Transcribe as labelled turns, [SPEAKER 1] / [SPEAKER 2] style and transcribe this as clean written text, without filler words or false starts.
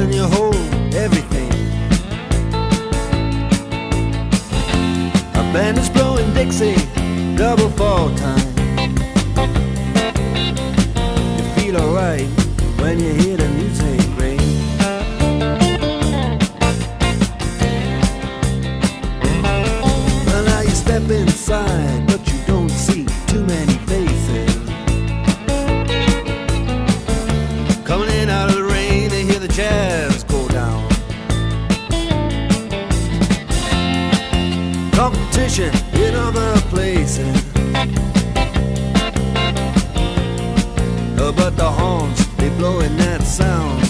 [SPEAKER 1] and you hold everything. A band is blowing Dixie, double fall time. You feel alright when you hear the music ring. Well, now you step inside, but you don't see too many faces. Coming in out of the rain, they hear the jazz go down. Competition in other places, but the horns, they blowing that sound.